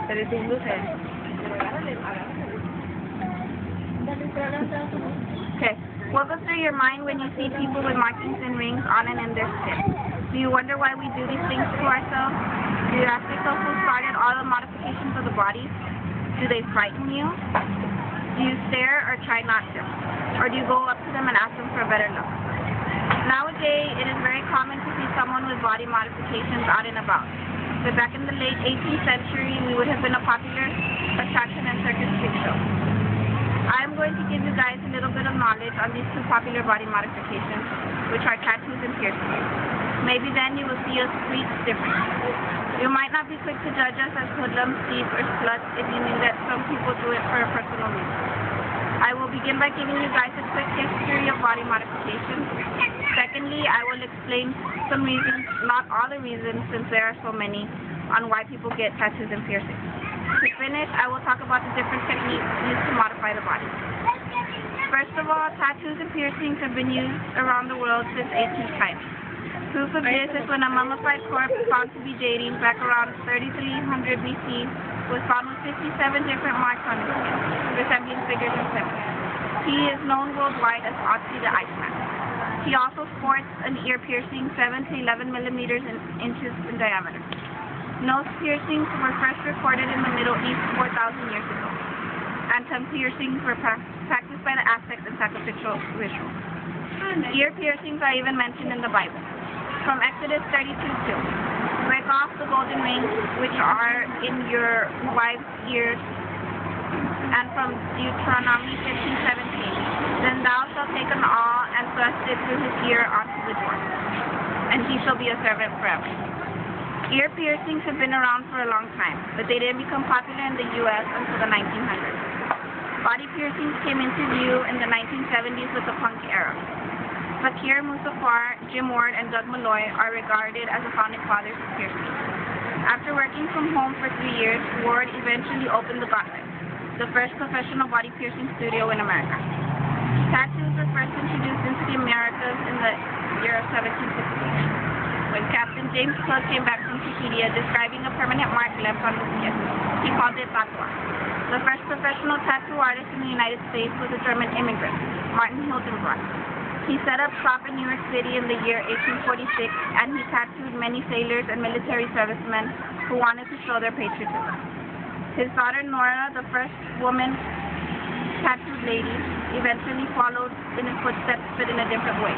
Pero sin luces. Okay. What goes through your mind when you see people with markings and rings on and in their skin? Do you wonder why we do these things to ourselves? Do you ask yourself who started all the modifications of the body? Do they frighten you? Do you stare or try not to? Or do you go up to them and ask them for a better look? Nowadays, it is very common to see someone with body modifications out and about. But back in the late 18th century, we would have been a popular attraction and circus freak show. I'm going to give you guys a little bit of knowledge on these two popular body modifications, which are tattoos and piercings. Maybe then you will see us freaks differently. You might not be quick to judge us as hoodlums, thieves, or sluts if you knew that some people do it for a personal reason. I will begin by giving you guys a quick history of body modifications. Secondly, I will explain some reasons, not all the reasons since there are so many, on why people get tattoos and piercings. To finish, I will talk about the different techniques used to modify the body. First of all, tattoos and piercings have been used around the world since ancient times. Proof of this is when a mummified corpse found to be dating back around 3300 BC was found with 57 different marks on his skin, resembling figures and symbols. He is known worldwide as Otzi the Iceman. He also sports an ear piercing 7 to 11 millimeters inches in diameter. Nose piercings were first recorded in the Middle East 4,000 years ago, and tongue piercings were practiced by the Aztecs in sacrificial rituals. Ear piercings are even mentioned in the Bible. From Exodus 32:2, break off the golden rings which are in your wife's ears, and from Deuteronomy 15:17, then thou shalt take an awl and thrust it through his ear onto the door, and he shall be a servant forever. Ear piercings have been around for a long time, but they didn't become popular in the U.S. until the 1900s. Body piercings came into view in the 1970s with the punk era. Fakir Musafar, Jim Ward, and Doug Malloy are regarded as the founding fathers of piercing. After working from home for 3 years, Ward eventually opened the Gauntlet, the first professional body piercing studio in America. Tattoos were first introduced into the Americas in the year of 1768. When Captain James Cook came back from Tahiti describing a permanent mark left on the skin, he called it tattoo. The first professional tattoo artist in the United States was a German immigrant, Martin Hildenbrock. He set up shop in New York City in the year 1846, and he tattooed many sailors and military servicemen who wanted to show their patriotism. His daughter Nora, the first woman tattooed lady, eventually followed in his footsteps but in a different way.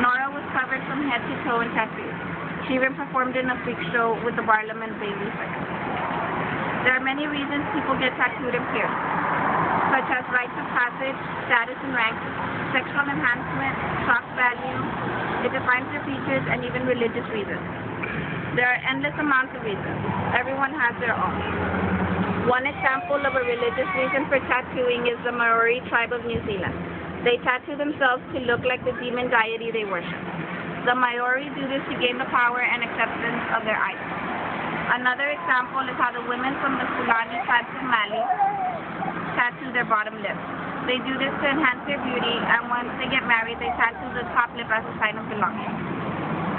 Nora was covered from head to toe in tattoos. She even performed in a freak show with the Barnum and Bailey Circus. There are many reasons people get tattooed and pierced, such as rites of passage, status and rank, sexual enhancement, shock value, it defines their features, and even religious reasons. There are endless amounts of reasons. Everyone has their own. One example of a religious reason for tattooing is the Maori tribe of New Zealand. They tattoo themselves to look like the demon deity they worship. The Maori do this to gain the power and acceptance of their idol. Another example is how the women from the Fulani tribes of Mali tattoo their bottom lip. They do this to enhance their beauty, and once they get married, they tattoo the top lip as a sign of belonging.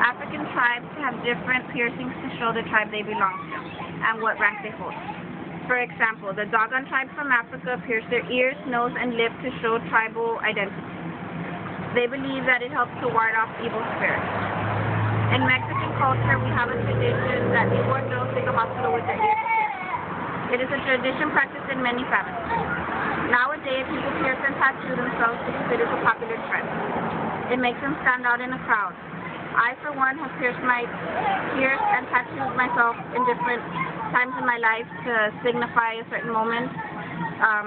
African tribes have different piercings to show the tribe they belong to and what rank they hold. For example, the Dogon tribe from Africa pierce their ears, nose, and lip to show tribal identity. They believe that it helps to ward off evil spirits. In Mexican culture, we have a tradition that newborn girls take a hospital with their ears pierced. It is a tradition practiced in many families. Nowadays, people pierce and tattoo themselves because it is a popular trend. It makes them stand out in a crowd. I, for one, have pierced and tattooed myself in different times in my life to signify a certain moment.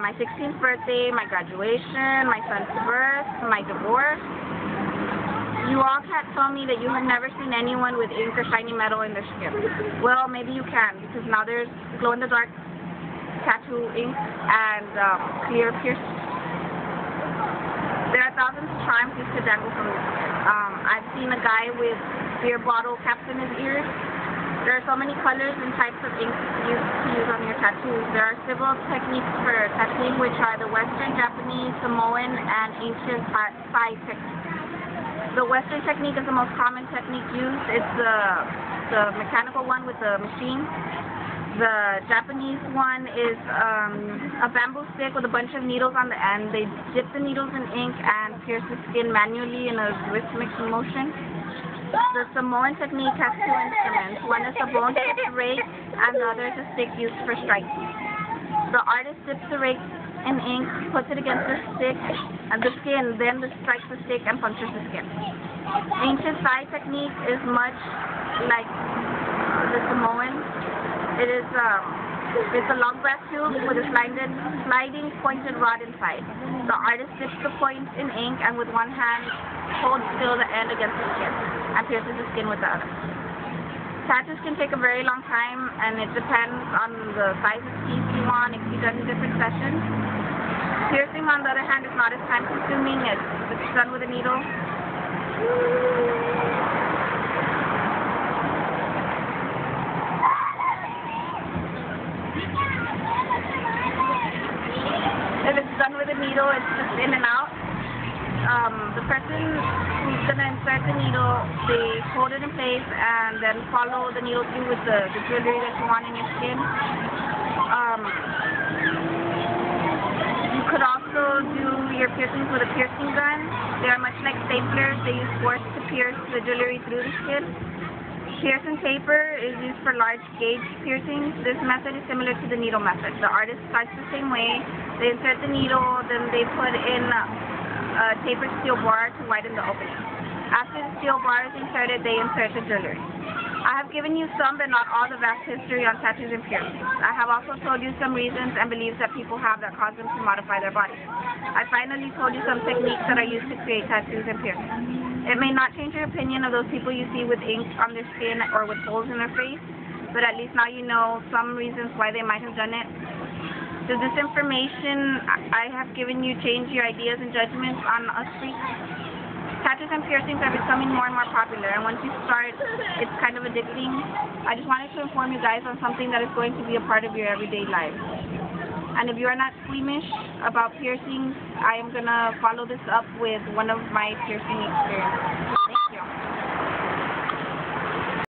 My 16th birthday, my graduation, my son's birth, my divorce. You all can't tell me that you have never seen anyone with ink or shiny metal in their skin. Well, maybe you can, because now there's glow-in-the-dark tattoo ink and clear piercing. There are thousands of charms used to dangle from this. I've seen a guy with beer bottle caps in his ears. There are so many colors and types of ink used to use on your tattoos. There are several techniques for tattooing, which are the Western, Japanese, Samoan, and ancient Thai techniques. The Western technique is the most common technique used. It's the mechanical one with the machine. The Japanese one is a bamboo stick with a bunch of needles on the end. They dip the needles in ink and pierce the skin manually in a rhythmic motion. The Samoan technique has two instruments. One is a bone-tipped rake and the other is a stick used for striking. The artist dips the rake in ink, puts it against the stick and the skin, then strikes the stick and punctures the skin. Ancient Thai technique is much like the Samoan. It's a long brass tube with a sliding pointed rod inside. The artist dips the point in ink and with one hand holds still the end against the skin and pierces the skin with the other. Tattoos can take a very long time and it depends on the size of piece you want. It can be done in different sessions. Piercing, on the other hand, is not as time consuming. It's done with a needle. If it's done with a needle, it's just in and out. The person who's going to insert the needle, they hold it in place and then follow the needle through with the jewelry that you want in your skin. You could also do your piercings with a piercing gun. They are much like staplers. They use force to pierce the jewelry through the skin. Pierce and taper is used for large gauge piercings. This method is similar to the needle method. The artist starts the same way. They insert the needle, then they put in a tapered steel bar to widen the opening. After the steel bar is inserted, they insert the jewelry. I have given you some but not all the vast history on tattoos and piercings. I have also told you some reasons and beliefs that people have that cause them to modify their bodies. I finally told you some techniques that are used to create tattoos and piercings. It may not change your opinion of those people you see with ink on their skin or with holes in their face, but at least now you know some reasons why they might have done it. Does this information I have given you change your ideas and judgments on us freaks? Tattoos and piercings are becoming more and more popular, and once you start, it's kind of addicting. I just wanted to inform you guys on something that is going to be a part of your everyday life. And if you are not squeamish about piercings, I am going to follow this up with one of my piercing experiences.